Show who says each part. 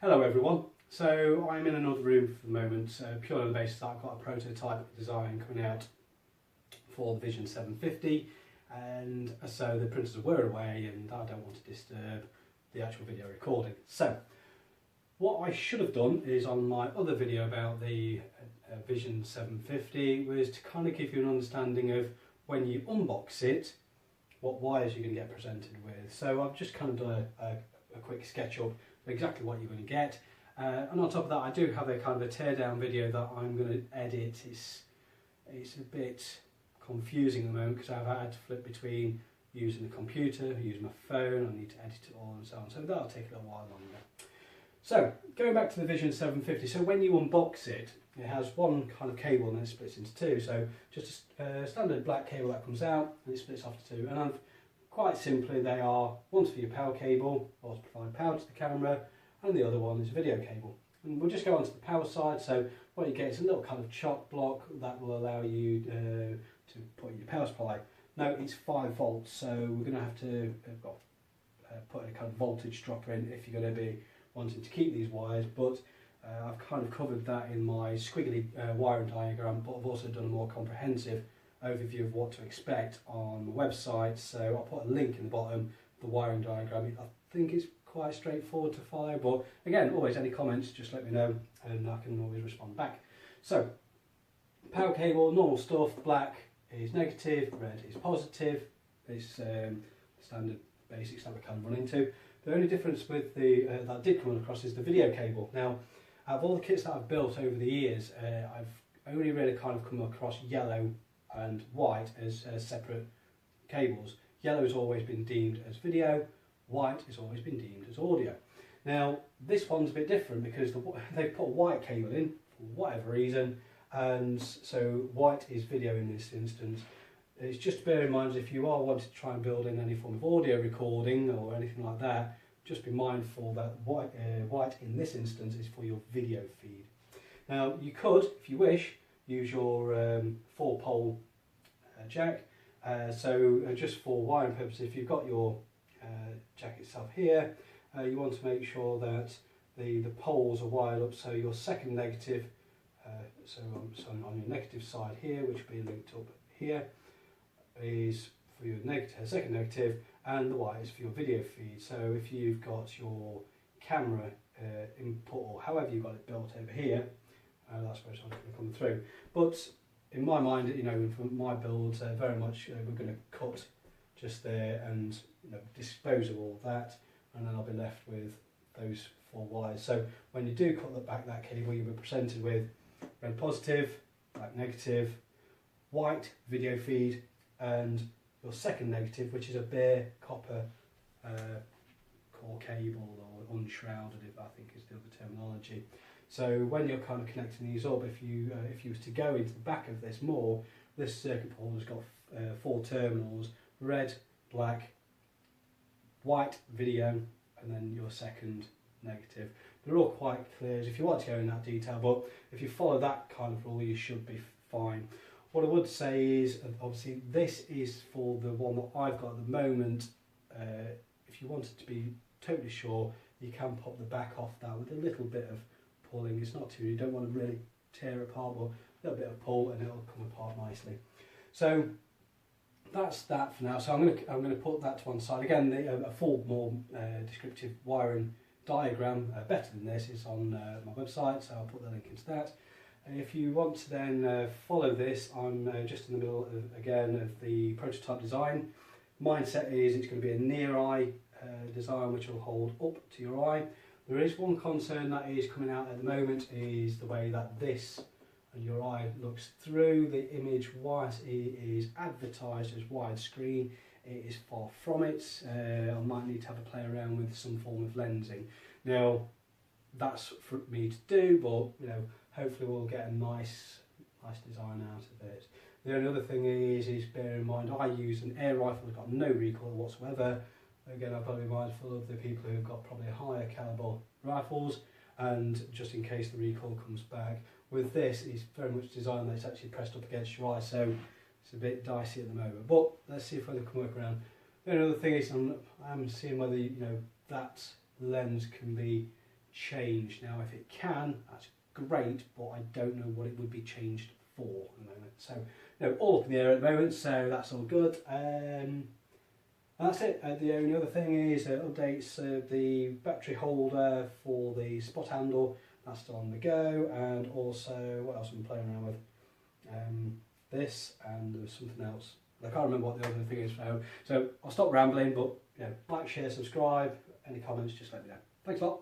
Speaker 1: Hello everyone. So I'm in another room for the moment, purely on the basis that I've got a prototype design coming out for the Vision 750, and so the printers were away and I don't want to disturb the actual video recording. So what I should have done is, on my other video about the Vision 750, was to kind of give you an understanding of when you unbox it, what wires you're going to get presented with. So I've just kind of done a quick sketch up of exactly what you're going to get. And on top of that, I do have a kind of a teardown video that I'm going to edit. It's a bit confusing at the moment because I've had to flip between using the computer, using my phone, I need to edit it all and so on. So that'll take a little while longer. So going back to the Vision 750, so when you unbox it, it has one kind of cable and then it splits into two. So just a standard black cable that comes out and it splits off to two. And I've, quite simply, they are, one's for your power cable, or to provide power to the camera, and the other one is a video cable. And we'll just go on to the power side. So what you get is a little kind of chock block that will allow you to put in your power supply. Now it's 5 volts, so we're going to have to put a kind of voltage dropper in if you're going to be wanting to keep these wires, but I've kind of covered that in my squiggly wiring diagram, but I've also done a more comprehensive overview of what to expect on my website, so I'll put a link in the bottom, the wiring diagram. I think it's quite straightforward to follow, but again, always any comments, just let me know and I can always respond back. So, power cable, normal stuff, black is negative, red is positive. It's standard basics that we can run into. The only difference with the that did come across is the video cable. Now, out of all the kits that I've built over the years, I've only really kind of come across yellow and white as separate cables. Yellow has always been deemed as video, white has always been deemed as audio. Now, this one's a bit different because they put a white cable in for whatever reason, and so white is video in this instance. It's just to bear in mind, if you are wanting to try and build in any form of audio recording or anything like that, just be mindful that white in this instance is for your video feed. Now you could, if you wish, use your 4-pole jack. So just for wiring purposes, if you've got your jack itself here, you want to make sure that the poles are wired up so your second negative, so on your negative side here, which will be linked up here, is for your second negative, and the white is for your video feed. So if you've got your camera input, or however you've got it built over here, that's where it's going to come through. But in my mind, you know, for my builds, very much we're going to cut just there and dispose of all that, and then I'll be left with those 4 wires. So when you do cut back that cable, you'll be presented with red positive, black negative, white video feed, and your second negative, which is a bare copper core cable, or unshrouded, I think is the other terminology. So when you're kind of connecting these up, if you was to go into the back of this more, this circuit board has got 4 terminals: red, black, white video, and then your second negative. They're all quite clear if you want to go in that detail, but if you follow that kind of rule, you should be fine. What I would say is, obviously this is for the one that I've got at the moment. If you wanted to be totally sure, you can pop the back off that with a little bit of pulling. It's not too, you don't want to really tear apart, but a little bit of pull and it'll come apart nicely. So that's that for now. So I'm going to put that to one side. Again, a full, more descriptive wiring diagram, better than this, is on my website, so I'll put the link into that. If you want to then follow this, I'm just in the middle of the prototype design. Mindset is it's going to be a near eye design which will hold up to your eye. There is one concern that is coming out at the moment, is the way that this and your eye looks through the image. Whilst it is advertised as widescreen, it is far from it. I might need to have a play around with some form of lensing. Now that's for me to do, but hopefully we'll get a nice design out of it. The only other thing is bear in mind, I use an air rifle that's got no recoil whatsoever. Again, I've got to be mindful of the people who've got probably higher caliber rifles, and just in case the recoil comes back. With this, it's very much designed that it's actually pressed up against your eye, so it's a bit dicey at the moment. But let's see if we can work around. The only other thing is I'm seeing whether that lens can be changed. Now if it can, that's great, but I don't know what it would be changed for at the moment. So all up in the air at the moment, so that's all good. And that's it. The only other thing is updates the battery holder for the spot handle. That's still on the go, and also what else I'm playing around with. This, and there was something else. I can't remember what the other thing is. So I'll stop rambling, but like, share, subscribe. Any comments, just let me know. Thanks a lot.